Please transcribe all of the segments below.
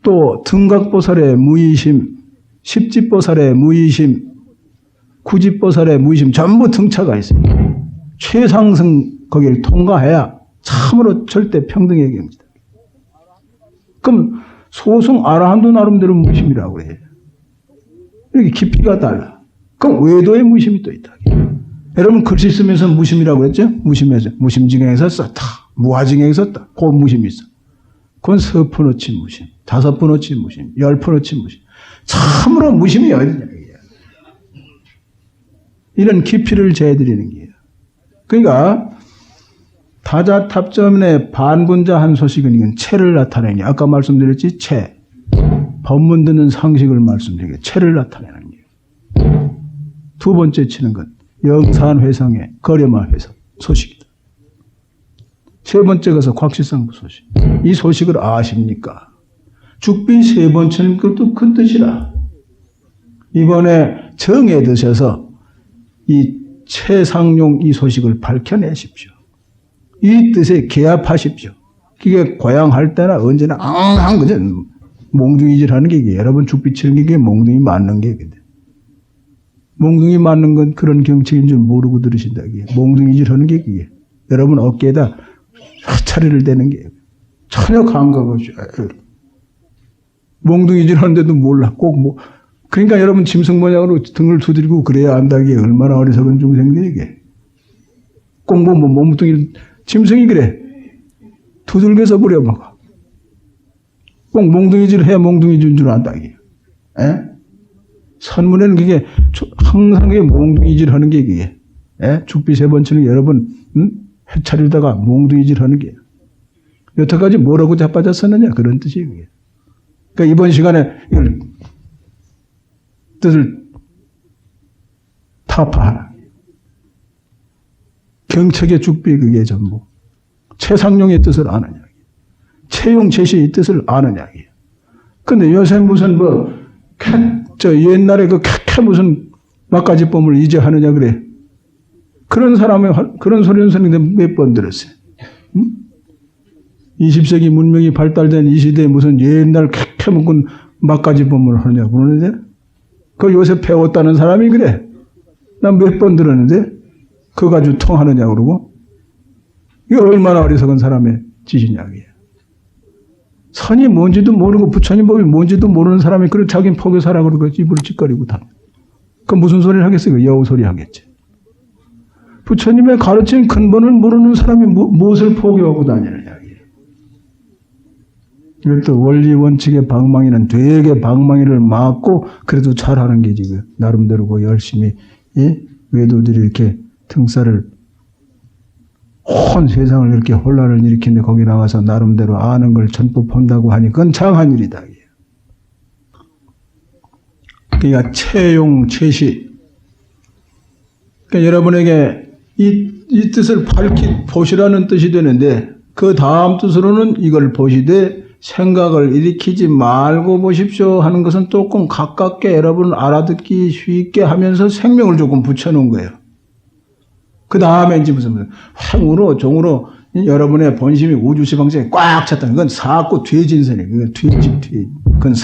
또 등각보살의 무의심, 십지보살의 무의심, 구지보살의 무의심 전부 등차가 있어요. 최상승 거기를 통과해야 참으로 절대 평등의 경지다. 그럼 소승 아라한도 나름대로 무의심이라고 그래요. 이렇게 깊이가 달라. 그럼 외도의 무의심이 또 있다. 여러분 글씨 쓰면서 무심이라고 그랬죠? 무심해서 무심증행에서 썼다. 무화증행에서 썼다. 그 무심이 있어. 그건 10%어치 무심, 5%어치 무심, 10%어치 무심. 참으로 무심이 어디냐 이게. 이런 깊이를 재해드리는 게예요. 그러니까 다자탑전의 반분자 한 소식은 이건 체를 나타내는 게 아까 말씀드렸지 체. 법문 듣는 상식을 말씀드리게 체를 나타내는 거예요. 두 번째 치는 건 영산회상의 거래마 회상 소식이다. 세 번째 가서 곽시상부 소식. 이 소식을 아십니까? 죽비 세 번 치는 것도 그 뜻이라. 이번에 정에 드셔서 이 최상용 이 소식을 밝혀내십시오. 이 뜻에 개합하십시오. 그게 고향할 때나 언제나 항상 그저 몽둥이질 하는 게 이게 여러분 죽비 치는 게 몽둥이 맞는 게 근데 몽둥이 맞는 건 그런 경책인 줄 모르고 들으신다. 이게 몽둥이질 하는 게 그게 여러분 어깨에다 차례를 대는 게 전혀 감각 없이 몽둥이질 하는데도 몰라. 꼭 뭐 그러니까 여러분 짐승 모양으로 등을 두드리고 그래야 안다. 이게 얼마나 어리석은 중생들 이게 꼭 뭐 몸뚱이 짐승이 그래 두들겨서 부려먹어. 꼭 몽둥이질 해야 몽둥이질 줄 안다. 이게 선문에는 그게 항상 그게 몽둥이질 하는 게 그게 죽비 세 번 치는 여러분 해차리다가 몽둥이질 하는 게 여태까지 뭐라고 자빠졌었느냐 그런 뜻이에요. 그게. 그러니까 이번 시간에 이걸 뜻을 타파하라. 경책의 죽비 그게 전부 최상용의 뜻을 아느냐. 채용 제시의 뜻을 아느냐. 근데 요새 무슨 옛날에 그 무슨 막가지법을 이제 하느냐 그래. 그런 사람의 그런 소리는 선생님 몇 번 들었어요. 20세기 문명이 발달된 이 시대에 무슨 옛날 캐캐묵은 막가지법을 하느냐 그러는데 그 요새 배웠다는 사람이 그래. 난 몇 번 들었는데 그거 가지고 통하느냐 그러고 이거 얼마나 어리석은 사람의 짓이냐 이게. 선이 뭔지도 모르고 부처님 법이 뭔지도 모르는 사람이 그런 자기는 포교사라 그러고 입으로 찌꺼리고 다. 그 무슨 소리를 하겠어요? 여우 소리 하겠지. 부처님의 가르친 근본을 모르는 사람이 무엇을 포교하고 다니느냐. 이것도 원리 원칙의 방망이는 되게 방망이를 막고 그래도 잘하는 게 지금 나름대로 열심히 외도들이 이렇게 등살을 온 세상을 이렇게 혼란을 일으키는데 거기 나와서 나름대로 아는 걸 전부 본다고 하니 그건 장한 일이다. 그러니까 채용, 채시. 그러니까 여러분에게 이 뜻을 보시라는 뜻이 되는데 그 다음 뜻으로는 이걸 보시되 생각을 일으키지 말고 보십시오 하는 것은 조금 가깝게 여러분 알아듣기 쉽게 하면서 생명을 조금 붙여놓은 거예요. 그 다음에 이제 무슨 행으로 종으로 여러분의 본심이 우주시방생에 꽉 찼다. 그건 사고 퇴진선이에요. 그건 퇴진. 그건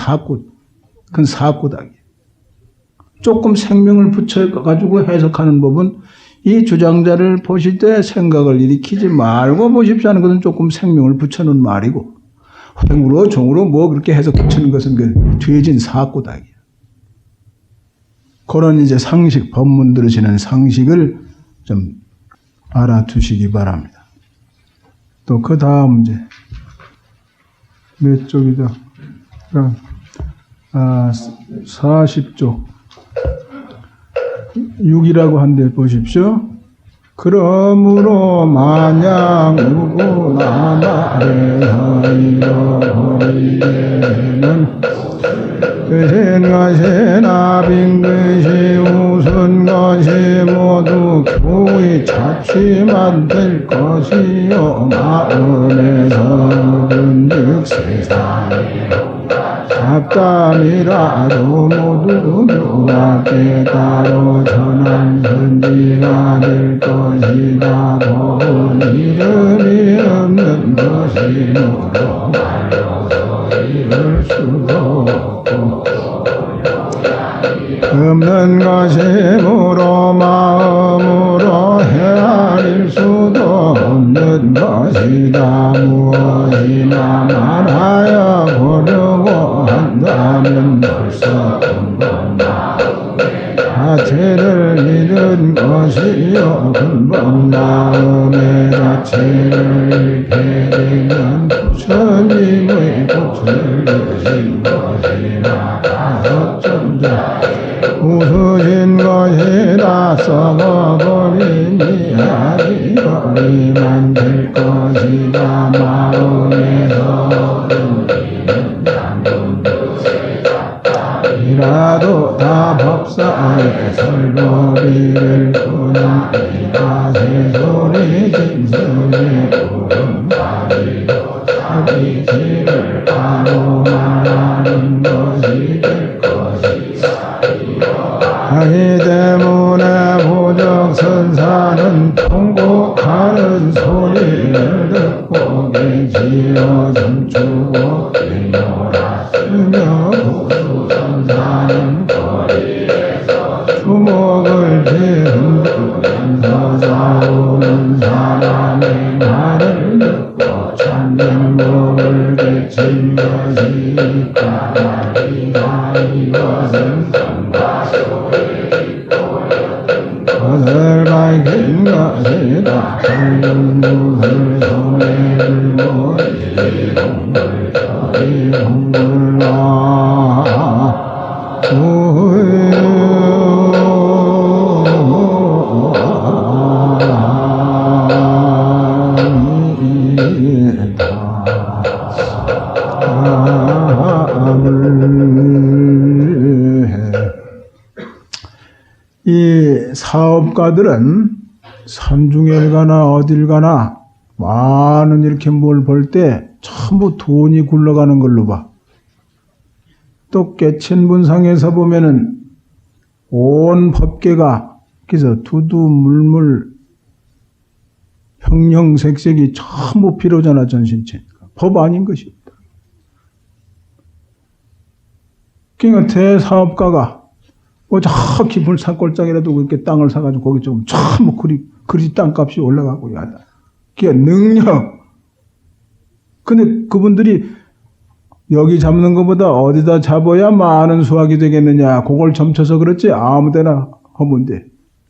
사고다. 조금 생명을 붙여가지고 해석하는 법은 이 주장자를 보실 때 생각을 일으키지 말고 보십시오 하는 것은 조금 생명을 붙여놓은 말이고 행으로 종으로 뭐 그렇게 해석 붙이는 것은 그 퇴진 사고다. 그런 이제 상식, 법문 들으시는 상식을 좀 알아두시기 바랍니다. 또 그 다음 이제 몇 쪽이다? 40쪽 6이라고 한데 보십시오. 그러므로 만약 누구나 말해하이러하이에는 그신 것이나 빈 것이 우선 것이 모두 교의 자취만 될 것이요 마음에서 근즉 세상에 잡담이라도 모두 누가 깨달아 전한 선지가 될 것이다. 본 이름이 없는 것이므로 말로서 이룰 수도 없고 없는 것이 무로 마음으로 헤아릴 수도 없는 것이다. 무엇이나 말하여 보려고 한다면 벌써 근본 마음의 자체를 잃은 것이요 근본 마음의 자체를 잃게 되면 부처님의 꽃을 드신 것이나 어쩐다 부수신 것이라 썩어버린 이야기거리만 될 것이다. 마음에서 끊기는 당분듯의 잡담이라도 다 법사의 설법이를 뿐이다. 새소리 짐승의 구름다리도 자기 지를 바로 말하는 것이 될 것이다. 자기 때문에 부적선사는 통곡하는 소리를 듣고 계시어 춤추고 뛰놀았으며 부수선사는 거리에서 주먹을 쥐흔들면서 싸우는 사람의 말을 듣고 참된 법을 깨친 것이니까 말이다. 이것은 것을 밝힌 것이다. 설명무술 손에 들고 이리 공불 저리 공불라 이 사업가들은 산중에 가나 어딜 가나 많은 이렇게 뭘 볼 때 전부 돈이 굴러가는 걸로 봐. 또 깨친분상에서 보면은 온 법계가 그래서 두두 물물 형형색색이 전부 필요잖아. 전신체니까 법 아닌 것이 없다. 그러니까 대사업가가 뭐 저 깊은 산골짜기라도 그렇게 땅을 사가지고 거기 좀 전부 그리 땅값이 올라가고 야다. 그게 능력. 근데 그분들이 여기 잡는 것보다 어디다 잡아야 많은 수확이 되겠느냐. 그걸 점쳐서 그렇지 아무데나 하면 돼.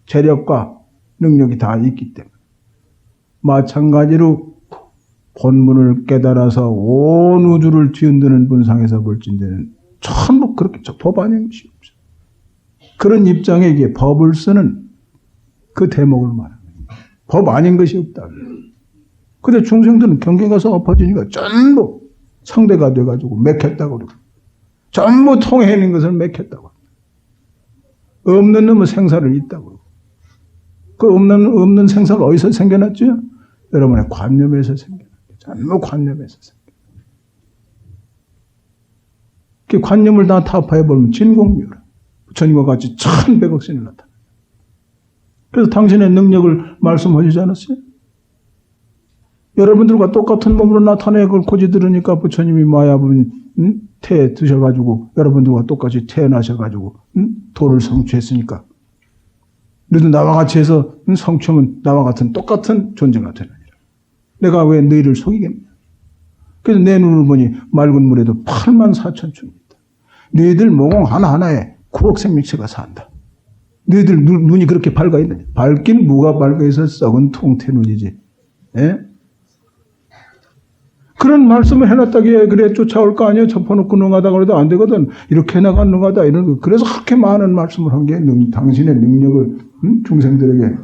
재력과 능력이 다 있기 때문에. 마찬가지로 본문을 깨달아서 온 우주를 뒤흔드는 분상에서 볼진대는 전부 그렇게 법 아닌 것이 없어. 그런 입장에 이게 법을 쓰는 그 대목을 말하는 거예요. 법 아닌 것이 없다. 근데 중생들은 경계 가서 엎어지니까 전부 상대가 돼가지고 맥혔다고 그러고 전부 통해 있는 것을 맥혔다고 합니다. 없는 놈은 생사를 있다고 그러고 그 없는 생사가 어디서 생겨났죠? 여러분의 관념에서 생겨났죠. 전부 관념에서 생겨났죠. 그 관념을 다 타파해버리면 진공미라. 부처님과 같이 1100억 신을 나타나. 그래서 당신의 능력을 말씀하시지 않았어요? 여러분들과 똑같은 몸으로 나타내 그걸 고지 들으니까 부처님이 마야분 태 드셔가지고 여러분들과 똑같이 태어나셔가지고 도를 성취했으니까 너도 나와 같이 해서 성취하면 나와 같은 똑같은 존재가 되느니라. 내가 왜 너희를 속이겠냐. 그래서 내 눈을 보니 맑은 물에도 84,000층이 있다. 너희들 모공 하나하나에 9억 생명체가 산다. 너희들 눈이 그렇게 밝아 있느냐. 밝긴 뭐가 밝아 있어 썩은 통태 눈이지. 예? 그런 말씀을 해놨다기에 그래 쫓아올 거 아니에요. 접어놓고 능하다 그래도 안 되거든. 이렇게 해나가 능하다 이런 거. 그래서 그렇게 많은 말씀을 한 게 당신의 능력을 중생들에게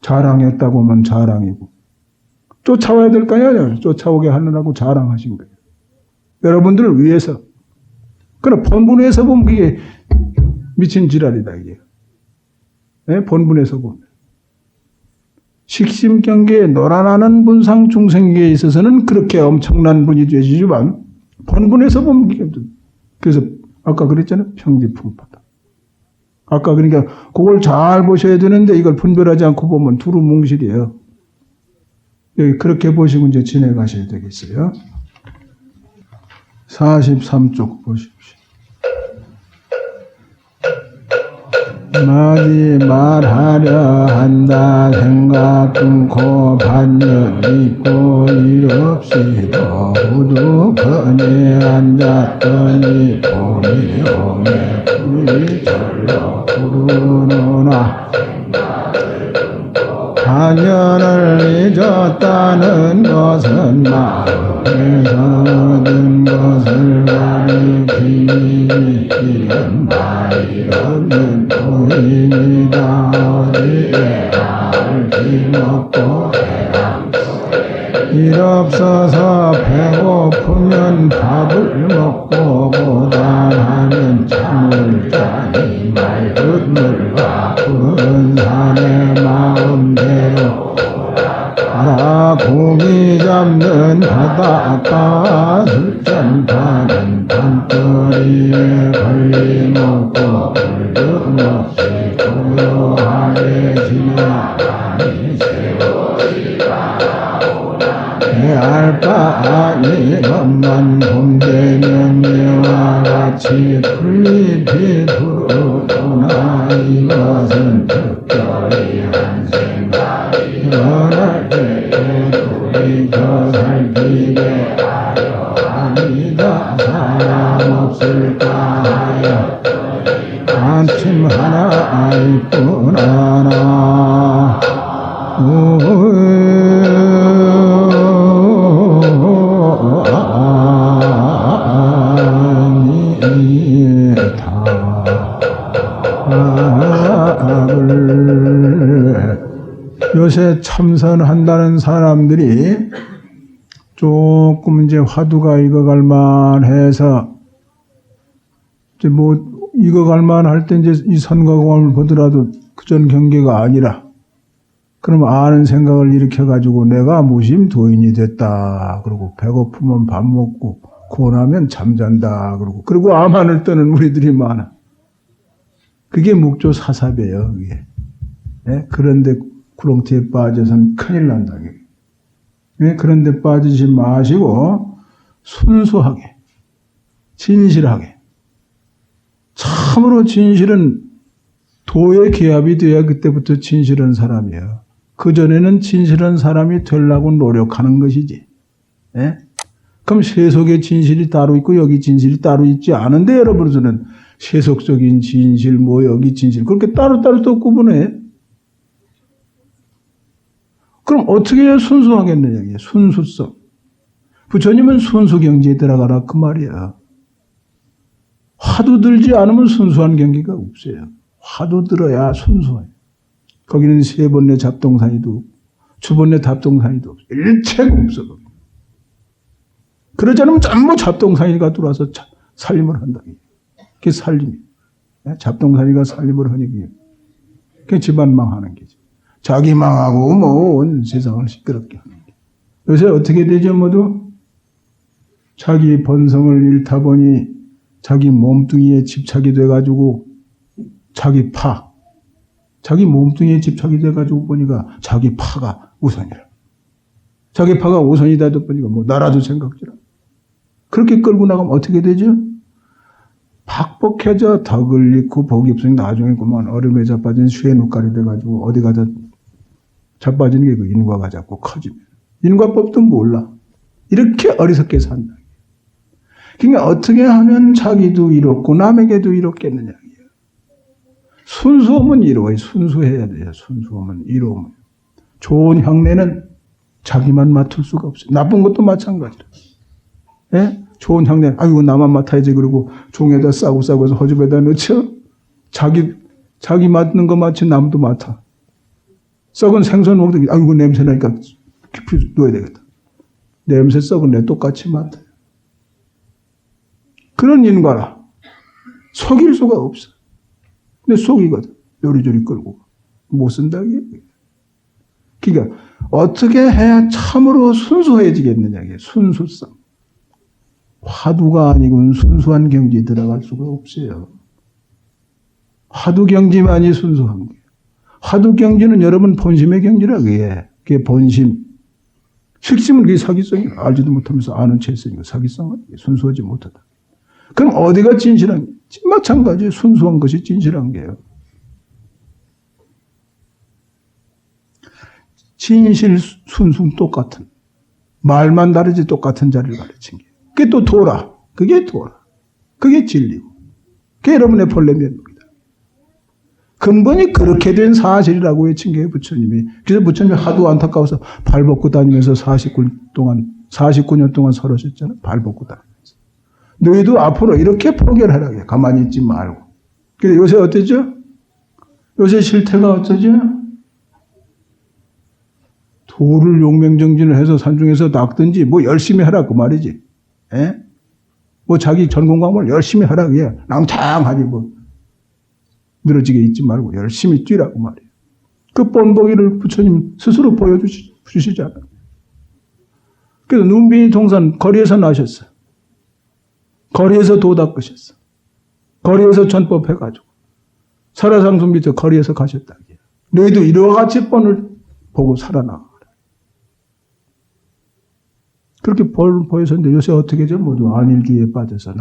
자랑했다고 하면 자랑이고 쫓아와야 될 거 아니에요. 쫓아오게 하느라고 자랑하신 거예요. 여러분들을 위해서. 그러나 본분에서 보면 그게 미친 지랄이다 이게. 네? 본분에서 보면. 식심경계에 놀아나는 분상 중생계에 있어서는 그렇게 엄청난 분이 되시지만 본분에서 보면 이게 그래서 아까 그랬잖아요. 평지풍파다. 아까 그러니까 그걸 잘 보셔야 되는데 이걸 분별하지 않고 보면 두루뭉실이에요. 여기 그렇게 보시고 이제 진행하셔야 되겠어요. 43쪽 보십시오. 마디 말하려 한다 생각 끊고 반년 있고 일 없이도 우두커니 앉았더니 봄이 오매 불이 절로 부르노나 반년을 잊었다는 것은 마음에서 얻은 것을 가리 비밀이 이런 말이 없는 부인이다. 어디에 알기 먹고 일 없어서 배고프면 밥을 먹고 고단하면 잠을 자니 맑은 물과 푸른 산의 마음대로 알아 고기 잡는 바닷가 술잔파는 밤거리에 걸림없고 불금 없이 고요하게 지나가니 세월이 가오나 내 알바 아니 것만 봄되면 이와 같이 풀잎이 들어오나 이것은 특별히 한 생각이 일어날 때에 돌이켜 살피게 하려 아니다 사람 없을까 하여 아침 하나 있구나 요새 참선한다는 사람들이 조금 이제 화두가 익어갈 만해서 이제 뭐 익어갈 만할 때 이제 이 선거공을 보더라도 그전 경계가 아니라 그럼 아는 생각을 일으켜가지고 내가 무심도인이 됐다. 그러고 배고프면 밥 먹고 고나면 잠잔다. 그리고 암안을 떠는 우리들이 많아. 그게 묵조사삽이에요. 그게. 네? 그런데 구렁텅이에 빠져선 큰일 난다. 네? 그런데 빠지지 마시고 순수하게 진실하게 참으로 진실은 도의 기합이 돼야 그때부터 진실한 사람이에요. 그전에는 진실한 사람이 되려고 노력하는 것이지. 예? 그럼 세속의 진실이 따로 있고 여기 진실이 따로 있지 않은데 여러분들은 세속적인 진실, 뭐 여기 진실 그렇게 따로따로 또 구분해. 그럼 어떻게 해야 순수하겠느냐. 이게 순수성. 부처님은 순수경지에 들어가라 그 말이야. 화두 들지 않으면 순수한 경기가 없어요. 화두 들어야 순수해요. 거기는 세 번째 잡동사니도 없고 두 번째 답동사니도 없어. 일체가 없어. 그러지 않으면 전부 잡동사니가 들어와서 살림을 한다. 그게 살림이에요. 잡동사니가 살림을 하니 그게 집안 망하는 게죠. 자기 망하고 뭐 온 세상을 시끄럽게 하는 게. 요새 어떻게 되죠 모두? 자기 본성을 잃다 보니 자기 몸뚱이에 집착이 돼가지고 자기 몸뚱이에 집착이 돼가지고 보니까 자기 파가 우선이라. 자기 파가 우선이다 보니까 뭐 나라도 생각지라. 그렇게 끌고 나가면 어떻게 되죠? 박복해져 덕을 잃고 복이 없으니 나중에 그만 얼음에 자빠진 쇠 눈깔이 돼가지고 어디 가다 자빠지는 게 그 인과가 자꾸 커지면. 인과법도 몰라. 이렇게 어리석게 산다. 그러니까 어떻게 하면 자기도 이롭고 남에게도 이롭겠느냐. 순수하면 이로워요. 순수해야 돼요. 순수하면 이로우면. 좋은 향내는 자기만 맡을 수가 없어요. 나쁜 것도 마찬가지라. 예? 좋은 향내, 아이고 나만 맡아야지 그러고 종에다 싸고서 허접에다 넣죠. 자기 맡는 거 마치 남도 맡아. 썩은 생선 먹더니 아이고 냄새 나니까 깊이 넣어야 되겠다. 냄새 썩은 내 똑같이 맡아요. 그런 인과라. 속일 수가 없어. 근데 속이거든. 요리조리 끌고. 못 쓴다. 그러니까 어떻게 해야 참으로 순수해지겠느냐. 이게 순수성. 화두가 아니고는 순수한 경지에 들어갈 수가 없어요. 화두 경지만이 순수한 거예요. 화두 경지는 여러분 본심의 경지라 그게 본심. 실심은 그게 사기성이야. 알지도 못하면서 아는 채 했으니까 사기성은 순수하지 못하다. 그럼 어디가 진실한, 마찬가지 순수한 것이 진실한 게요. 진실, 순수 똑같은. 말만 다르지 똑같은 자리를 가르친 게. 그게 또 도라. 그게 도라. 그게 진리고. 그게 여러분의 본래 면목이다. 근본이 그렇게 된 사실이라고 외친 게 부처님이. 그래서 부처님이 하도 안타까워서 발 벗고 다니면서 49년 동안 설하셨잖아. 발 벗고 다니면서. 너희도 앞으로 이렇게 포기를 가만히 있지 말고. 근데 요새 어땠죠? 요새 실태가 어쩌죠? 도를 용맹정진을 해서 산중에서 낚든지 뭐 열심히 하라 그 말이지. 에? 뭐 자기 전공 과목을 열심히 하라 그게 낭창하지 뭐 늘어지게 있지 말고 열심히 뛰라고 말이에요. 그 본보기를 부처님 스스로 보여주시잖아요. 그래서 눈빈이 동산 거리에서 나셨어요. 거리에서 도 닦으셨어. 거리에서 전법해가지고 설화상수 밑에 거리에서 가셨다. 너희도 이와 같이 본을 보고 살아나가. 그렇게 볼 보였었는데 요새 어떻게 하죠? 모두 안일주의에 빠져서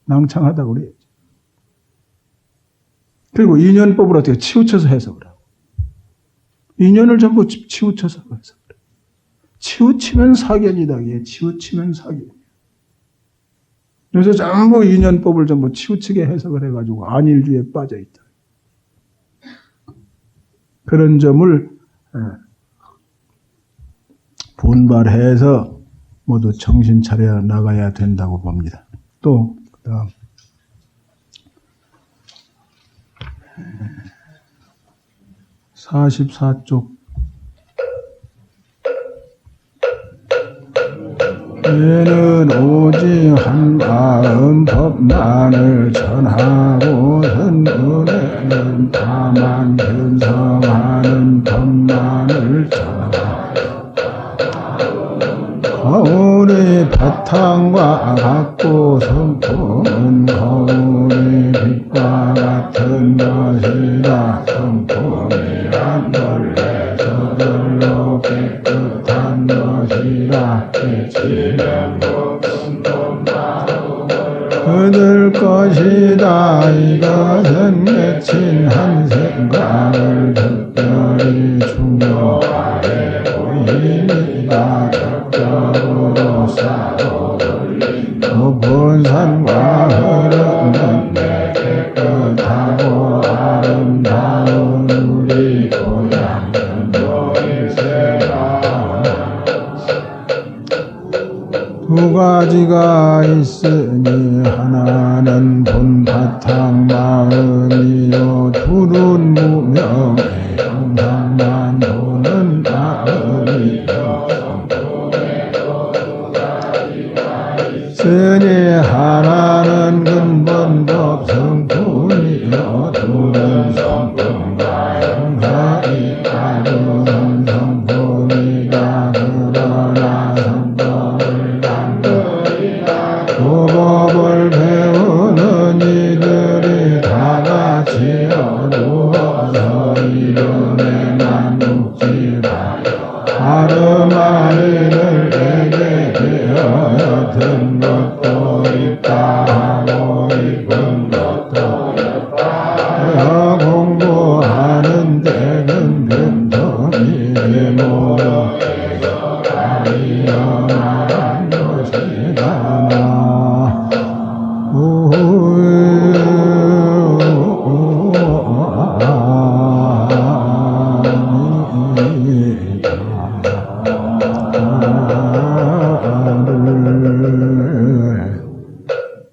낭창하다고 그래야지. 그리고 인연법을 어떻게 치우쳐서 해석을 하고. 인연을 전부 치우쳐서 해석을 해요. 치우치면 사견이다. 이게 치우치면 사견. 요새 전부 인연법을 전부 치우치게 해석을 해가지고 안일주의에 빠져있다. 그런 점을 분발해서 모두 정신 차려 나가야 된다고 봅니다. 또 그다음 44쪽 얘는 오직 한 마음 법만을 전하고 은혜는 다만 견성하는 법만을 전하고 거울의 바탕과 같고 성품은 거울의 빛과 같은 것이라. 성품이란 원래 저절로 깨끗한 것이라. 깨치는 것은 그들 것이다. 이것은 깨친 한 생각을 특별히 중요하게 보입니다. 적적으로 쌓아 올린 높은 산과 흐르는 내 깨끗하고 아름다운 우리 고향은 너일세라. 두 가지가 있으니 하나는 본바탕 마음이요 둘은 무명의 형상만 도는 마음이요 쓰니 하나는 근본법 성품이요 둘은 성품과 형상이 다른 성품이다. 그러나 성품을 그 법을 배우는 이들이 다 같이 어두워서 이름에만 묵지하여 아르마리를 내게 되어 든 것도 있다 하고 입은 것도 있다. 공부하는 데는 빈틈이 모두 가리어 말한 것이다.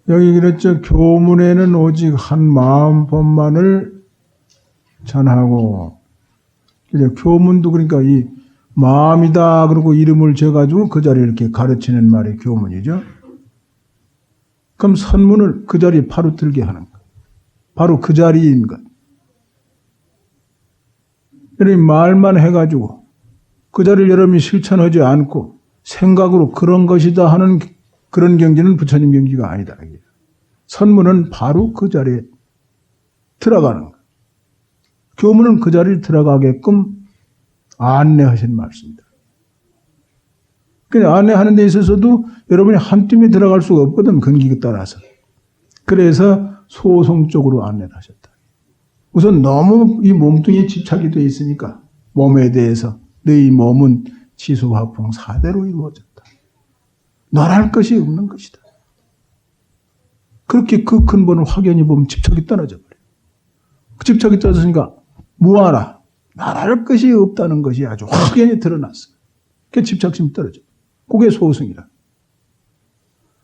여기 그랬죠. 교문에는 오직 한 마음법만을 전하고, 이제 교문도 그러니까 이 마음이다 그러고 이름을 줘가지고 그 자리에 이렇게 가르치는 말이 교문이죠. 그럼 선문을 그 자리에 바로 들게 하는 것. 바로 그 자리인 것. 여러분이 말만 해가지고 그 자리를 여러분이 실천하지 않고 생각으로 그런 것이다 하는 그런 경지는 부처님 경지가 아니다. 선문은 바로 그 자리에 들어가는 것. 교문은 그 자리에 들어가게끔 안내하신 말씀입니다. 그냥 안내하는 데 있어서도 여러분이 한 뼘에 들어갈 수가 없거든, 근기에 따라서. 그래서 소송 쪽으로 안내를 하셨다. 우선 너무 이 몸뚱이에 집착이 되어 있으니까 몸에 대해서 너희 몸은 지수화풍 4대로 이루어졌다. 너랄 것이 없는 것이다. 그렇게 그 근본을 확연히 보면 집착이 떨어져 버려요. 그 집착이 떨어지니까 무하라. 말할 것이 없다는 것이 아주 확연히 드러났어요. 그게 집착심이 떨어져. 그게 소승이라.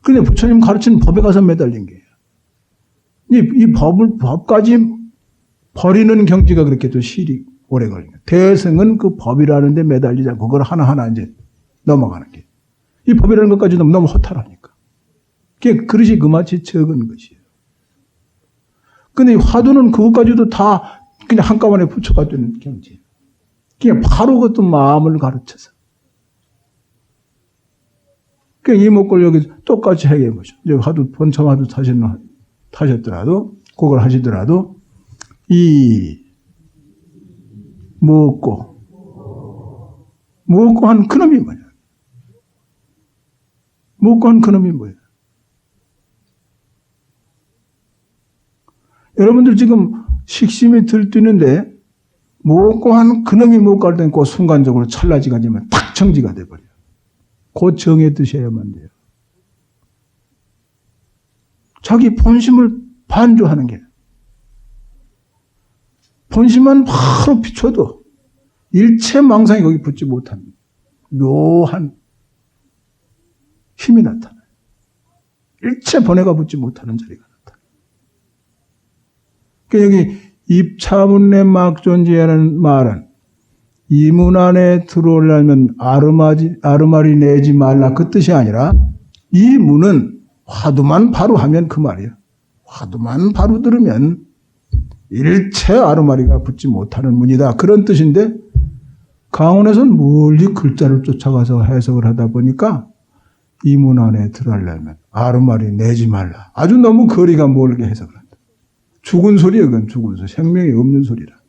그런데 부처님 가르치는 법에 가서 매달린 거예요. 이 법까지 버리는 경지가 그렇게 또 실이 오래 걸린 거예요. 대승은 그 법이라는 데 매달리지 않고 그걸 하나하나 이제 넘어가는 게. 이 법이라는 것까지 너무 허탈하니까. 그게 그릇이 그마치 적은 것이에요. 근데 이 화두는 그것까지도 다 그냥 한꺼번에 붙여가 되는 경지예요. 그냥 바로 그것도 마음을 가르쳐서. 그러니까 이목걸 여기 똑같이 해결해 보죠. 이제 화두, 번참 화두 타셨더라도, 그걸 하시더라도, 이, 무엇고 한 그놈이 뭐냐? 무엇고 한 그놈이 뭐야? 여러분들 지금 식심이 들뛰는데, 무엇고 한 그놈이 무엇고 할 때는 그 순간적으로 찰나지가 되면 탁 정지가 돼버려요. 그 정에 드셔야만 돼요. 자기 본심을 반조하는 게. 본심만 바로 비춰도 일체 망상이 거기 붙지 못한 묘한 힘이 나타나요. 일체 번뇌가 붙지 못하는 자리가 나타나요. 그러니까 여기 입차문내 막존지라는 말은 이 문 안에 들어오려면 아르마리 내지 말라 그 뜻이 아니라 이 문은 화두만 바로 하면 그 말이에요. 화두만 바로 들으면 일체 아르마리가 붙지 못하는 문이다. 그런 뜻인데 강원에서는 멀리 글자를 쫓아가서 해석을 하다 보니까 이 문 안에 들어가려면 아르마리 내지 말라. 아주 너무 거리가 멀게 해석을 한다. 죽은 소리예요. 그건 죽은 소리. 생명이 없는 소리라.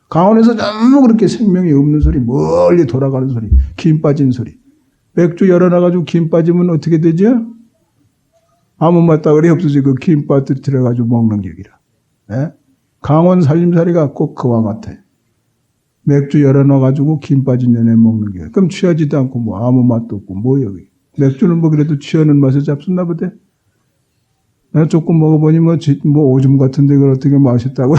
강원에서 너무 그렇게 생명이 없는 소리, 멀리 돌아가는 소리, 김 빠진 소리. 맥주 열어놔가지고 김 빠지면 어떻게 되죠? 아무 맛다그리 없어지 그 김 빠뜨려가지고 먹는 격이라. 예? 강원 살림살이가 꼭 그와 같아요. 맥주 열어놔가지고 김 빠진 년에 먹는 격. 그럼 취하지도 않고 뭐 아무 맛도 없고 뭐예요? 맥주는 뭐 그래도 취하는 맛을 잡숫나 보대? 내가 조금 먹어보니 뭐 오줌 같은데 그걸 어떻게 맛있다고?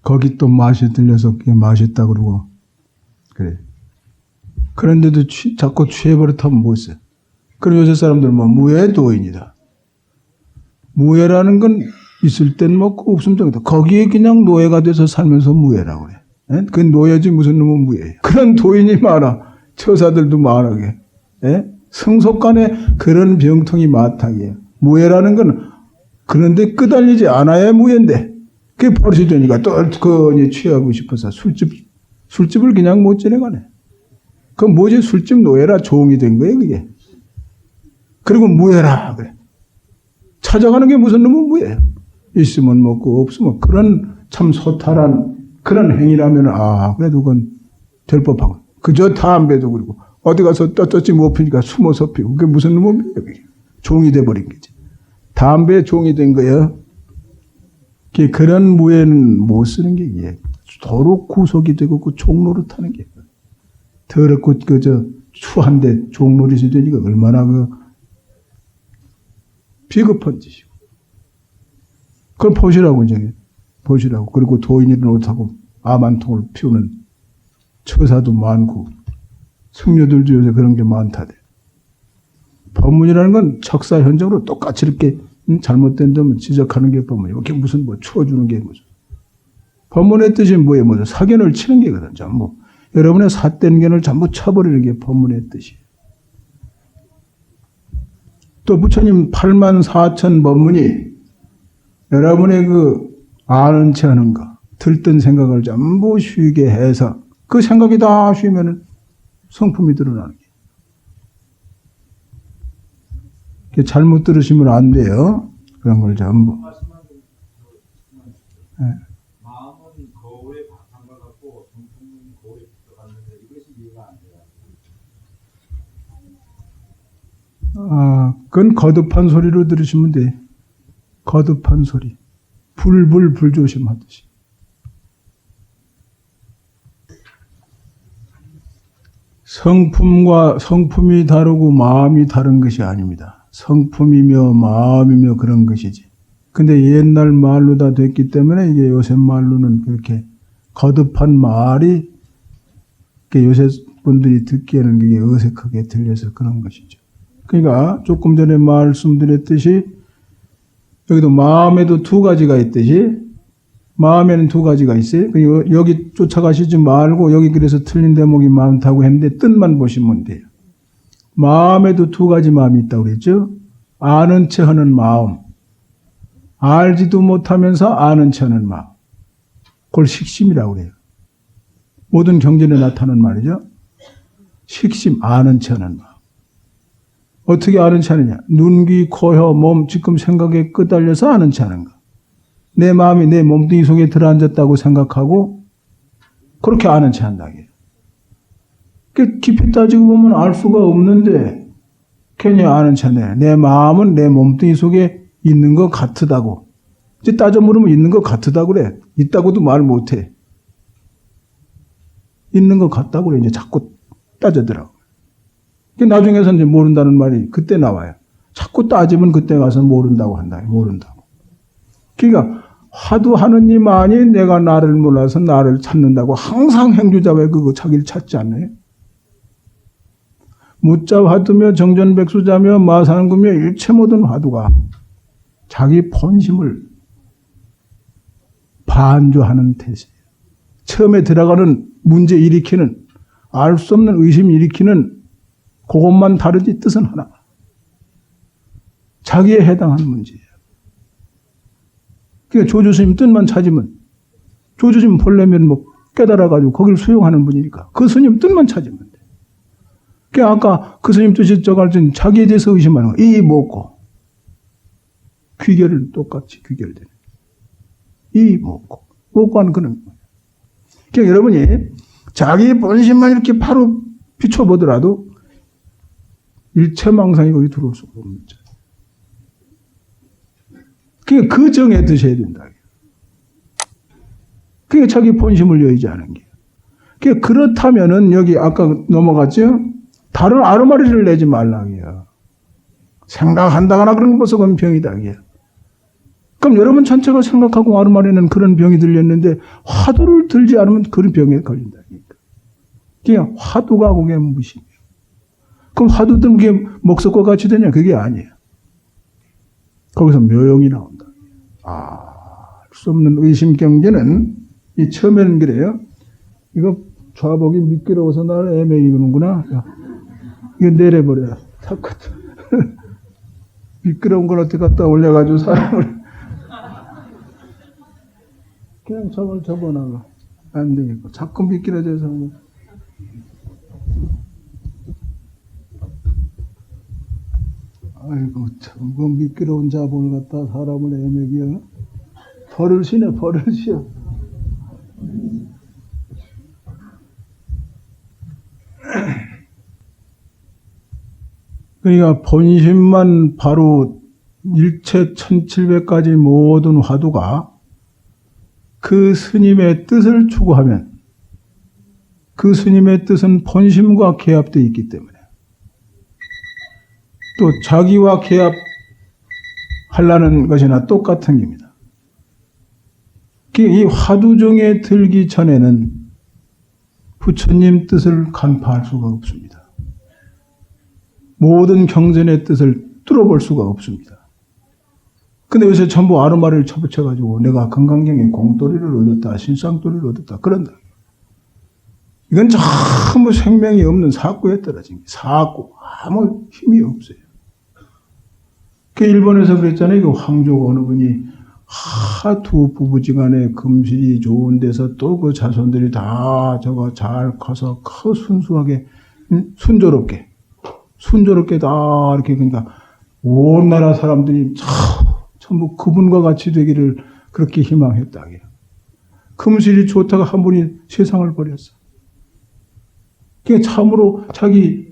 거기 또 맛이 들려서 그게 맛있다 그러고 그래. 그런데도 자꾸 취해버렸다면 못 써. 그럼 요새 사람들 뭐 무예도인이다. 무예라는 건 있을 땐 먹고 없으면 정도. 거기에 그냥 노예가 돼서 살면서 무예라고 그래. 에? 그 노예지 무슨 놈은 무예예요. 그런 도인이 많아. 처사들도 많아. 에? 성속간에 그런 병통이 마땅해요. 무예라는 건 그런데 끄달리지 않아야 무예인데 그게 버릇이 되니까 떨거니 취하고 싶어서 술집을 그냥 못 지내가네. 그 뭐지? 술집 노예라 종이 된 거예요, 그게. 그리고 무예라, 그래. 찾아가는 게 무슨 놈은 무예요. 있으면 먹고 없으면 그런 참 소탈한 그런 행위라면 그래도 그건 될 법하고. 그저 담배도 그리고 어디 가서 떳떳이 못 피니까 숨어서 피고 그게 무슨 놈은 무예요, 그게. 종이 돼버린 거지. 담배에 종이 된 거예요. 그런 무예는 못 쓰는 게 이게 도로 구속이 되고 그 종로를 타는 게 더럽고 추한데 종로리시 되니까 얼마나 비겁한 짓이고. 그걸 보시라고 이제 보시라고. 그리고 도인이 못하고 암한통을 피우는 처사도 많고 승려들도 요새 그런 게 많다대. 법문이라는 건 척사현정으로 똑같이 이렇게 잘못된 점을 지적하는 게 법문이고, 이게 무슨 추어주는 게 무슨. 법문의 뜻이 뭐예요? 사견을 치는 게거든, 전부. 여러분의 삿된 견을 전부 쳐버리는 게 법문의 뜻이에요. 또 부처님 84,000 법문이 여러분의 아는 체 하는 거, 들뜬 생각을 전부 쉬게 해서 그 생각이 다 쉬면은 성품이 드러나는 게. 잘못 들으시면 안 돼요. 그런 걸 전부. 네. 그건 거듭한 소리로 들으시면 돼. 거듭한 소리. 불조심하듯이. 성품이 다르고 마음이 다른 것이 아닙니다. 성품이며 마음이며 그런 것이지. 근데 옛날 말로 다 됐기 때문에 이게 요새 말로는 그렇게 거듭한 말이 요새 분들이 듣기에는 그게 어색하게 들려서 그런 것이죠. 그러니까 조금 전에 말씀드렸듯이 여기도 마음에도 두 가지가 있듯이 마음에는 두 가지가 있어요. 여기 쫓아가시지 말고 여기 그래서 틀린 대목이 많다고 했는데 뜻만 보시면 돼요. 마음에도 두 가지 마음이 있다고 그랬죠. 아는 체 하는 마음. 알지도 못하면서 아는 체 하는 마음. 그걸 식심이라고 그래요. 모든 경전에 나타나는 말이죠. 식심, 아는 체 하는 마음. 어떻게 아는 체 하느냐. 눈, 귀, 코, 혀, 몸, 지금 생각에 끄달려서 아는 체 하는 거. 내 마음이 내 몸뚱이 속에 들어앉았다고 생각하고 그렇게 아는 체 한다. 깊이 따지고 보면 알 수가 없는데 괜히 아는 체네. 내 마음은 내 몸뚱이 속에 있는 것 같다고. 이제 따져 물으면 있는 것 같다고 그래. 있다고도 말 못해. 있는 것 같다고 그래. 이제 자꾸 따져더라고. 나중에서 이제 모른다는 말이 그때 나와요. 자꾸 따지면 그때 가서 모른다고 한다. 모른다고. 그러니까 화두하느님 아니 내가 나를 몰라서 나를 찾는다고 항상 행주자 왜 그거 자기를 찾지 않나요? 무자 화두며 정전백수자며 마산구며 일체 모든 화두가 자기 본심을 반조하는 태세예요. 처음에 들어가는 문제 일으키는 알 수 없는 의심 일으키는 그것만 다르지 뜻은 하나. 자기에 해당하는 문제예요. 그러니까 조주스님 뜻만 찾으면 조주스님 본래면 뭐 깨달아가지고 거기를 수용하는 분이니까 그 스님 뜻만 찾으면 돼. 그러니까 아까 그 스님 뜻이 저갈 때 자기에 대해서 의심하는 거. 이 먹고 귀결은 똑같이 귀결되는 이 먹고 하는 그런 거예요. 그러니까 여러분이 자기 본심만 이렇게 바로 비춰보더라도 일체망상이 거기 들어올 수가 없는 거죠. 그러니까 그 정에 드셔야 된다. 그러니까 자기 본심을 여의지 않은 게. 그러니까 그렇다면은 여기 아까 넘어갔죠? 다른 아르마리를 내지 말라고요. 생각한다거나 그런 거 벌써 그건 병이다. 그럼 여러분 전체가 생각하고 아르마리는 그런 병이 들렸는데 화두를 들지 않으면 그런 병에 걸린다. 그냥 화두가 그게 무엇이에요? 그럼 화두 들면 그게 목석과 같이 되냐? 그게 아니에요. 거기서 묘용이 나온다. 알 수 없는 의심경제는 이 처음에는 그래요. 이거 좌복이 미끄러워서 나를 애매히구는구나. 이거 내려버려요. 미끄러운 걸 어떻게 갖다 올려가지고 사람을 그냥 저걸 접어나가. 안 되겠고. 자꾸 미끄러져서. 아이고, 참, 그 미끄러운 자본을 갖다 사람을 애매기야. 버릇이네, 버릇이야. 그러니까 본심만 바로 일체 1700가지 모든 화두가 그 스님의 뜻을 추구하면 그 스님의 뜻은 본심과 계합되어 있기 때문에 또 자기와 계합하려는 것이나 똑같은 겁니다. 이 화두정에 들기 전에는 부처님 뜻을 간파할 수가 없습니다. 모든 경전의 뜻을 뚫어볼 수가 없습니다. 근데 요새 전부 아르마리를 쳐붙여가지고 내가 건강경에 공돌이를 얻었다, 신상돌이를 얻었다, 그런다. 이건 전부 생명이 없는 사고에 떨어진 게 사고, 아무 힘이 없어요. 그 일본에서 그랬잖아요. 그 황족 어느 분이 두 부부지간에 금실이 좋은 데서 또 그 자손들이 다 저거 잘 커서 순수하게 순조롭게 다 이렇게 그러니까 온 나라 사람들이 전부 그분과 같이 되기를 그렇게 희망했다. 금실이 좋다가 한 분이 세상을 버렸어. 그게 참으로 자기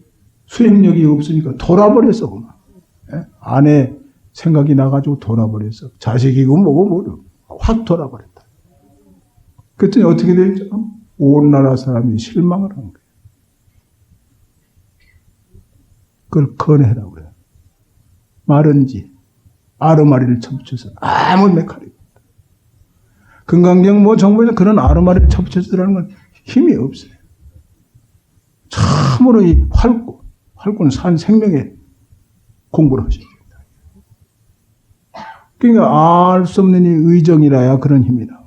수행력이 없으니까 돌아버렸어. 그만. 아내 생각이 나가지고 돌아버렸어. 자식이고 뭐고 뭐고 확 돌아버렸다. 그랬더니 어떻게 됐죠? 온 나라 사람이 실망을 한 거예요. 그걸 건해라고 그래요. 마른지 아르마리를 쳐붙여서 아무 메칼이 없다. 금강경 뭐 정부에서 그런 아르마리를 쳐붙여서라는 건 힘이 없어요. 참으로 이 활구는 산 생명에 공부를 하셔야 된다. 그러니까 알 수 없는 이 의정이라야 그런 힘이 나와.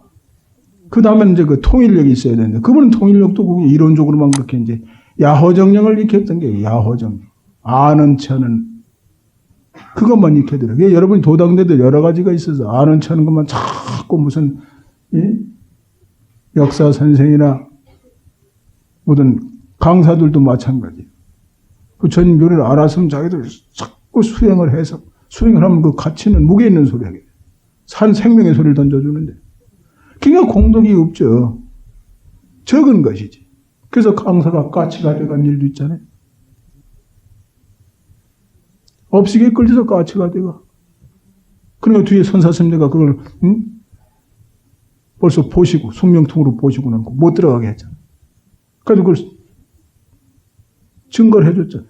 그 다음에 이제 그 통일력이 있어야 되는데, 그분은 통일력도 이론적으로만 그렇게 이제 야호정령을 익혔던 게 야호정령. 아는 체는 그것만 익혀드려요. 여러분이 도당대도 여러 가지가 있어서 아는 체는 것만 자꾸 무슨 역사 선생이나 모든 강사들도 마찬가지예요. 부처님 교리를 알았으면 자기들 자꾸 수행을 해서 수행을 하면 그 가치는 무게 있는 소리 하게. 산 생명의 소리를 던져주는데. 그러니까 공덕이 없죠. 적은 것이지. 그래서 강사가 까치가 돼간 일도 있잖아요. 업식에 끌려서 까치가 돼가. 그러니까 뒤에 선사스님네가 그걸 벌써 보시고 숙명통으로 보시고 나고 못 들어가게 했잖아요. 그래서 그걸 증거를 해줬잖아요.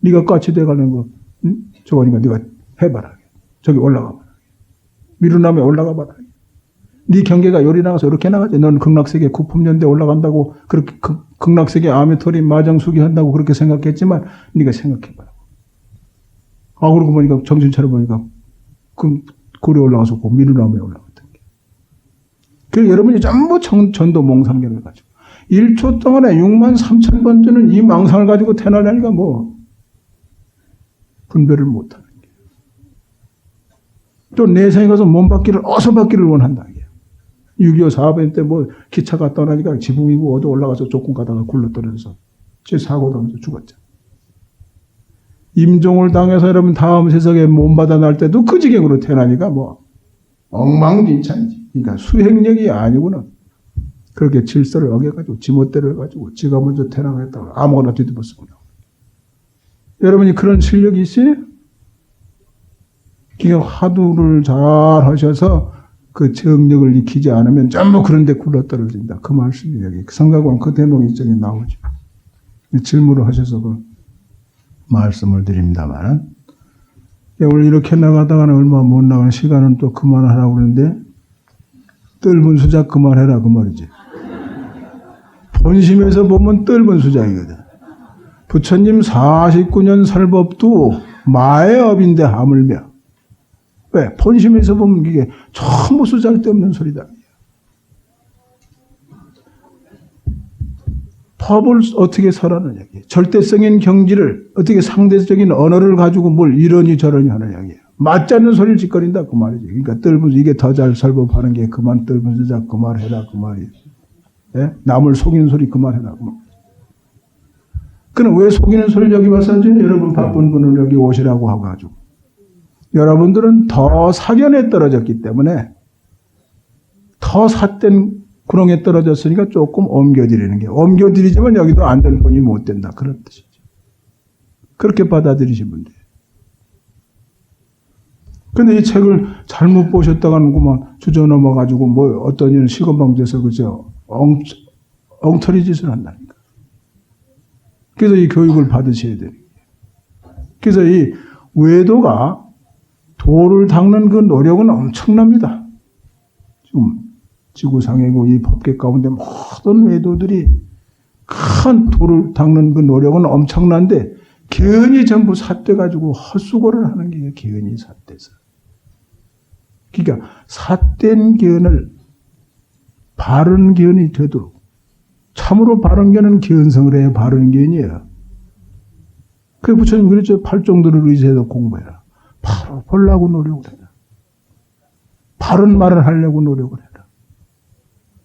네가 까치 돼가는 거 저거니까 네가 해봐라. 저기 올라가 봐라. 미루남에 올라가 봐라. 네 경계가 요리 나가서 이렇게 나가지. 넌 극락세계 국품연대 올라간다고 그렇게 극락세계 아메토리 마장수기 한다고 그렇게 생각했지만 네가 생각해봐라. 아 그러고 보니까 정신 차려보니까 그 고려 올라가서 그 미루남에 올라갔던 게. 그래서 여러분이 전부 전도 몽상경을 가지고 1초 동안에 63,000번째는 이 망상을 가지고 태어나려니까 뭐 분별을 못하는 게. 또 내생에 가서 몸 받기를 어서 받기를 원한다. 6.25 사변 때 뭐 기차가 떠나니까 지붕이고 어디 올라가서 조금 가다가 굴러떨어져서 제 사고 당해서 죽었죠. 임종을 당해서 여러분 다음 세상에 몸 받아 날 때도 그 지경으로 태어나니까 뭐 엉망진창이지. 그러니까 수행력이 아니구나. 그렇게 질서를 어겨가지고 지멋대로 해가지고 지가 먼저 태어나겠다고 아무거나 뒤집어쓰고 나오고. 여러분이 그런 실력이 있어요? 그러니까 화두를 잘 하셔서 그 정력을 익히지 않으면 전부 그런 데 굴러떨어진다. 그 말씀이 여기 성가관 그 대목이 저기 나오죠. 질문을 하셔서 그 말씀을 드립니다만 오늘 이렇게 나가다가는 얼마 못 나가는 시간은 또 그만하라고 그러는데 뜰분 수작 그만해라 그 말이지. 본심에서 보면 뜰분 수작이거든. 부처님 49년 설법도 마의 업인데 하물며 왜? 본심에서 보면 이게 전부 쓰잘데없는 소리다. 법을 어떻게 설하느냐. 절대성인 경지를 어떻게 상대적인 언어를 가지고 뭘 이러니 저러니 하느냐. 맞지 않는 소리를 짓거린다. 그 말이지. 그러니까 뜰분, 이게 더 잘 설법하는 게 그만 뜰분 쓰자. 그 말 해라. 그 말이에요. 예? 남을 속이는 소리 그만해라. 그 말. 그럼 왜 속이는 소리를 여기 와서 하죠? 여러분 바쁜 분을 여기 오시라고 하고 가지고. 여러분들은 더 사견에 떨어졌기 때문에 더 삿된 구렁에 떨어졌으니까 조금 옮겨드리는 게 옮겨드리지만 여기도 안전권이 못 된다. 그런 뜻이죠. 그렇게 받아들이시면 돼요. 근데 이 책을 잘못 보셨다가는 그만 주저 넘어가지고 뭐 어떤 이런 시건방져서 그죠 엉터리 짓을 한다니까. 그래서 이 교육을 받으셔야 돼요. 그래서 이 외도가 도를 닦는 그 노력은 엄청납니다. 지금 지구상이고 이 법계 가운데 모든 외도들이 큰 도를 닦는 그 노력은 엄청난데 견이 전부 삿돼가지고 헛수고를 하는 게 견이 삿돼서. 그러니까 삿된 견을 바른 견이 되도록 참으로 바른 견은 견성을 해야 바른 견이에요. 그 부처님 그랬죠. 팔종들을 의지해서 공부해라. 바로 보려고 노력을 해라. 바른 말을 하려고 노력을 해라.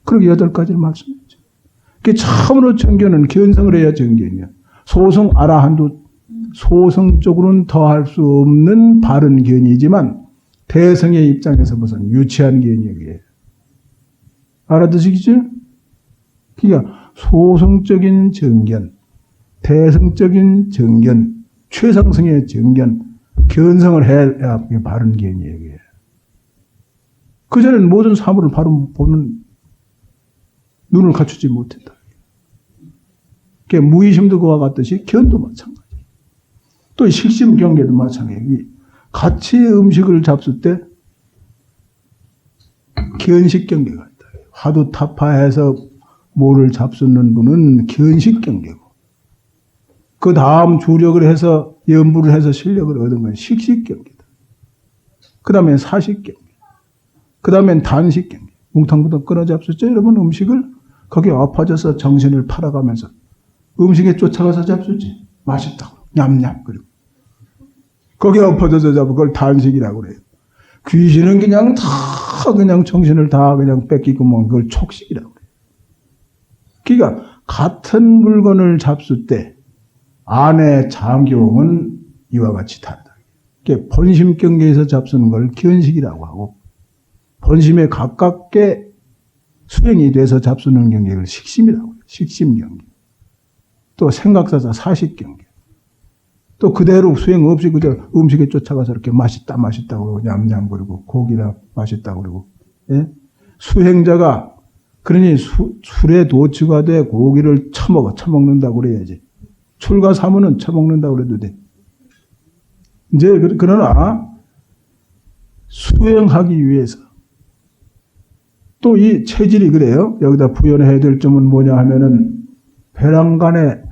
그렇게 8가지를 말씀했죠. 그 참으로 정견은 견성을 해야 정견이야. 소성 아라한도 소성적으로는 더할 수 없는 바른 견이지만 대성의 입장에서 무슨 유치한 견이에요. 알아두시겠죠? 그러니까 소성적인 정견, 대성적인 정견, 최상승의 정견, 견성을 해야 바른 견이에요. 그전에는 모든 사물을 바로 보는 눈을 갖추지 못했다. 무의심도 그와 같듯이 견도 마찬가지. 또 식심 경계도 마찬가지. 같이 음식을 잡술 때 견식 경계가 있다. 화두 타파해서 모를 잡수는 분은 견식 경계고, 그 다음 주력을 해서 연부를 해서 실력을 얻은 건 식식 경계다. 그 다음엔 사식 경계, 그 다음엔 단식 경계. 뭉탕뭉탕 끊어 잡수죠. 여러분 음식을 거기에 엎어져서 정신을 팔아가면서 음식에 쫓아가서 잡수지. 맛있다고 냠냠 그리고 거기에 엎어져서 잡고 그걸 단식이라고 그래요. 귀신은 그냥 다 그냥 정신을 다 그냥 뺏기고 먹는 그걸 촉식이라고 그래요. 그러니까 같은 물건을 잡수 때 안의 장경은 이와 같이 다르다. 그러니까 본심 경계에서 잡수는 걸 견식이라고 하고, 본심에 가깝게 수행이 돼서 잡수는 경계를 식심이라고 해요. 식심 경계. 또 생각사자 사식 경계. 또 그대로 수행 없이 그저 음식에 쫓아가서 이렇게 맛있다 맛있다고 그러고 냠냠 그러고 고기라 맛있다고 그러고. 예? 수행자가 그러니 술에 도취가 돼 고기를 처먹는다고 그래야지. 출가 사무는 처먹는다고 그래도 돼. 이제 그러나 수행하기 위해서 또 이 체질이 그래요. 여기다 부연해야 될 점은 뭐냐 하면은 배란간에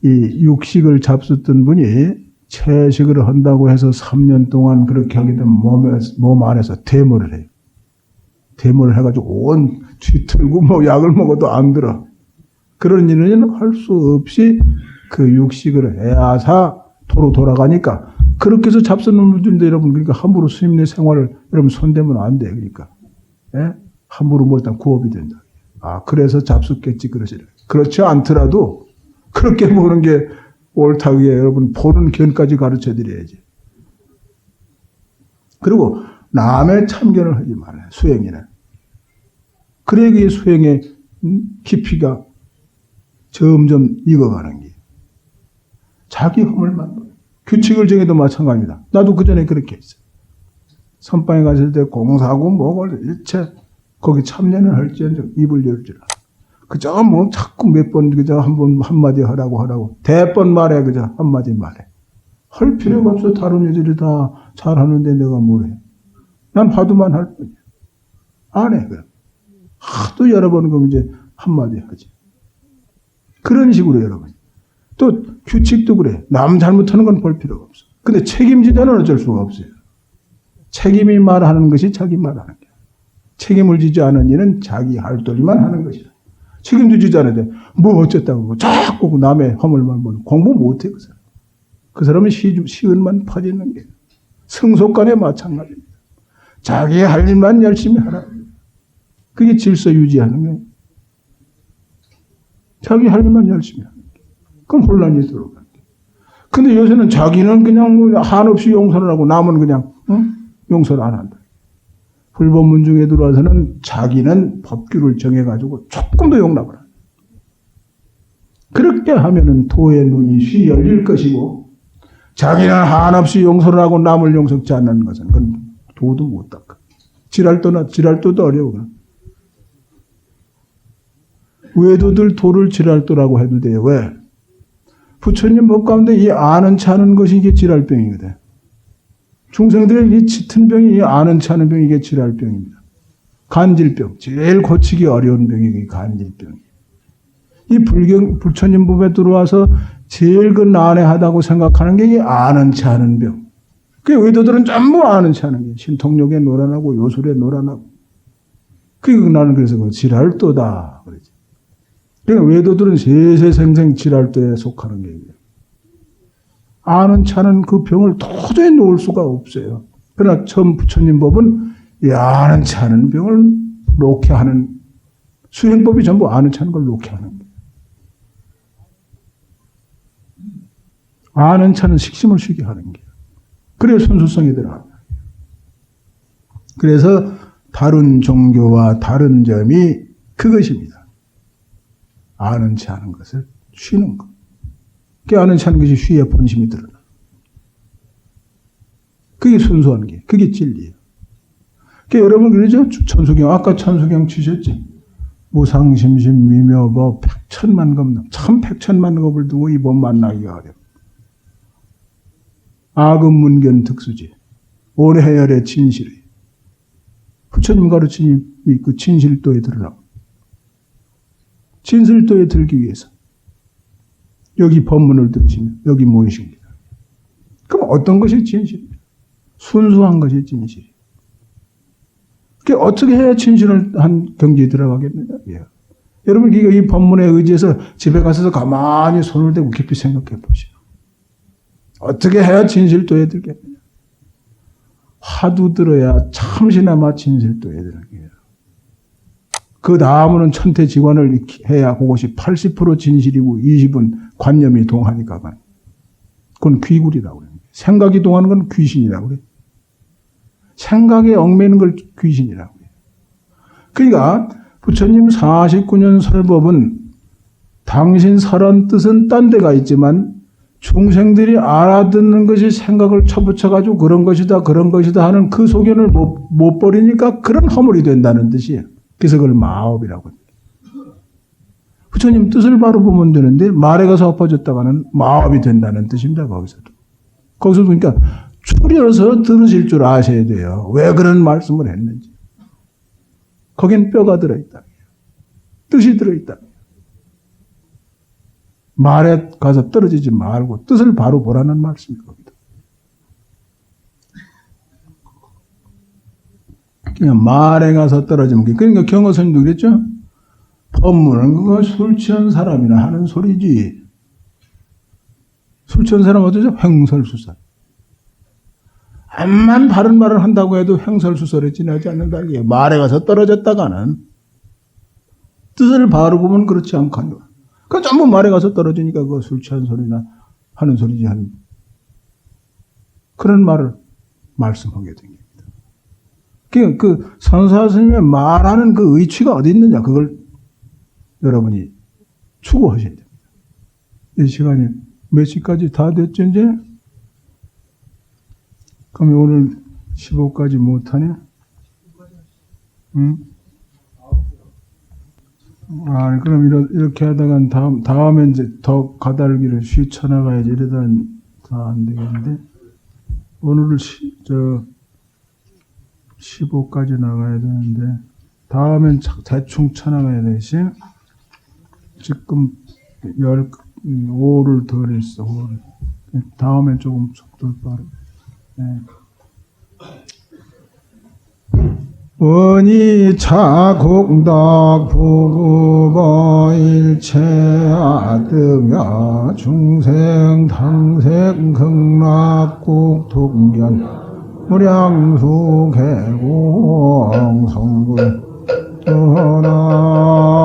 이 육식을 잡수던 분이 채식을 한다고 해서 3년 동안 그렇게 하게 되면 몸 안에서 대모를 해요. 대모를 해가지고 온 뒤틀고 뭐 약을 먹어도 안 들어. 그런 일은 할 수 없이 그 육식을 해야사 도로 돌아가니까 그렇게 해서 잡수는 분들인데 여러분 그러니까 함부로 스님네 생활을 여러분 손대면 안 돼. 그러니까 예? 함부로 뭐 일단 구업이 된다. 아 그래서 잡숫겠지 그러시래. 그렇지 않더라도 그렇게 보는 게 옳다고 해. 여러분 보는 견까지 가르쳐 드려야지. 그리고 남의 참견을 하지 말아요. 수행에는. 그래야 그 수행의 깊이가 점점 익어가는 게. 자기 허물만. 규칙을 정해도 마찬가지입니다. 나도 그전에 그렇게 했어요. 선방에 갔을 때 공사하고 뭐고 일체 거기 참여는 할지언정 입을 열줄 알아. 그저 뭐 자꾸 몇 번 그저 한마디 하라고 대번 말해 그저 한마디 말해. 할 필요가 없어. 다른 애들이 다 잘하는데 내가 뭘 해. 난 화두만 할 뿐이야. 안 해. 그럼. 하도 여러 번 그럼 이제 한마디 하지. 그런 식으로 여러분. 또 규칙도 그래. 남 잘못하는 건 볼 필요가 없어. 근데 책임지자는 어쩔 수가 없어요. 책임이 말하는 것이 자기 말하는 거야. 책임을 지지 않은 이는 자기 할 도리만 하는 것이다. 책임도 지지 않는데 뭐 어쨌다고 자꾸 남의 허물만 보는 공부 못해 그 사람. 그 사람은 시은만 퍼지는 게 성속간에 마찬가지입니다. 자기 할 일만 열심히 하라. 그게 질서 유지하는 거예요. 자기 할 일만 열심히 하는 거예요. 그럼 혼란이 들어가는 거예요. 근데 요새는 자기는 그냥 한없이 용서를 하고 남은 그냥 용서를 안 한다. 불법문 중에 들어와서는 자기는 법규를 정해가지고 조금 더 용납을 한다. 그렇게 하면은 도의 눈이 쉬 열릴 것이고 자기는 한없이 용서를 하고 남을 용서치 않는 것은 그건 도도 못 닦아. 지랄도도 어려워. 외도들 도를 지랄도라고 해도 돼요. 왜? 부처님 법 가운데 이 아는 차는 것이 이게 지랄병이거든. 중생들의 이 짙은 병이 이 아는 차는 병이 이게 지랄병입니다. 간질병. 제일 고치기 어려운 병이 이게 간질병이에요. 이 부처님 법에 들어와서 제일 그 난해하다고 생각하는 게 이 아는 차는 병. 그 외도들은 전부 아는 차는 게 신통력에 노란하고 요술에 노란하고. 나는 그래서 그 지랄도다. 그러지. 그러니까 외도들은 세세생생 지랄도에 속하는 게 아는 차는 그 병을 도저히 놓을 수가 없어요. 그러나 처음 부처님 법은 이 아는 차는 병을 놓게 하는 수행법이 전부 아는 차는 걸 놓게 하는 거예요. 아는 차는 식심을 쉬게 하는 거예요. 그래야 순수성이 들어가는 거예요. 그래서 다른 종교와 다른 점이 그것입니다. 아는 체 하는 것을 쉬는 것. 깨어나지 않은 것이 쉬의 본심이 드러나. 그게 순수한 게, 그게 진리예요. 그러니까 여러분 그러죠? 천수경, 아까 천수경 치셨지? 무상심심 미묘법 백천만급, 천백천만급을 두고 이 법 만나기가 어렵다. 악음문견 특수지. 오래해열의 진실이. 부처님 가르침이 그 진실도에 드러나고. 진실도에 들기 위해서 여기 법문을 들으시면 여기 모이십니다. 그럼 어떤 것이 진실입니까? 순수한 것이 진실이에요. 어떻게 해야 진실을 한 경지에 들어가겠느냐? 예. 여러분 이 법문에 의지해서 집에 가서 가만히 손을 대고 깊이 생각해 보시오. 어떻게 해야 진실도에 들겠느냐? 화두 들어야 참시나마 진실도에 들어가요. 그 다음은 천태지관을 해야 그것이 80% 진실이고 20은 관념이 동하니까 그건 귀굴이라고 그래요. 생각이 동하는 건 귀신이라고 그래요. 생각에 얽매이는 걸 귀신이라고 해요. 그러니까 부처님 49년 설법은 당신 설한 뜻은 딴 데가 있지만 중생들이 알아듣는 것이 생각을 쳐붙여가지고 그런 것이다 하는 그 소견을 못 버리니까 그런 허물이 된다는 뜻이에요. 그래서 그걸 마업이라고 합니다. 부처님 뜻을 바로 보면 되는데 말에 가서 엎어졌다가는 마업이 된다는 뜻입니다. 거기서도 그러니까 추려서 들으실 줄 아셔야 돼요. 왜 그런 말씀을 했는지. 거긴 뼈가 들어있다. 뜻이 들어있다. 말에 가서 떨어지지 말고 뜻을 바로 보라는 말씀입니다. 그냥 말에 가서 떨어지면 그러니까 경허선도 그랬죠. 법문은 그거 술 취한 사람이나 하는 소리지. 술 취한 사람 어쩌죠? 횡설수설. 암만 바른 말을 한다고 해도 횡설수설에 지나지 않는다. 말에 가서 떨어졌다가는 뜻을 바로 보면 그렇지 않거든요. 그 전부 말에 가서 떨어지니까 그거 술 취한 소리나 하는 소리지 하는 그런 말을 말씀하게 됩니다. 그 선사 스님의 말하는 그 의취가 어디 있느냐 그걸 여러분이 추구하셔야 됩니다. 이 시간이 몇 시까지 다 됐죠 이제? 그럼 오늘 15까지 못하냐? 응? 아, 그럼 이렇게 하다간 다음에 이제 더 가달기를 쉬쳐나가야지 이러다간 다 안 되겠는데? 오늘을 15까지 나가야 되는데, 다음엔 대충 쳐나가야 되지? 지금 5를 덜 했어, 5를. 다음엔 조금 속도를 빠르게. 네. 원이 차공덕 부구보 일체 아드며 중생 당생 극락국 통견 무량수 개공 성불 떠나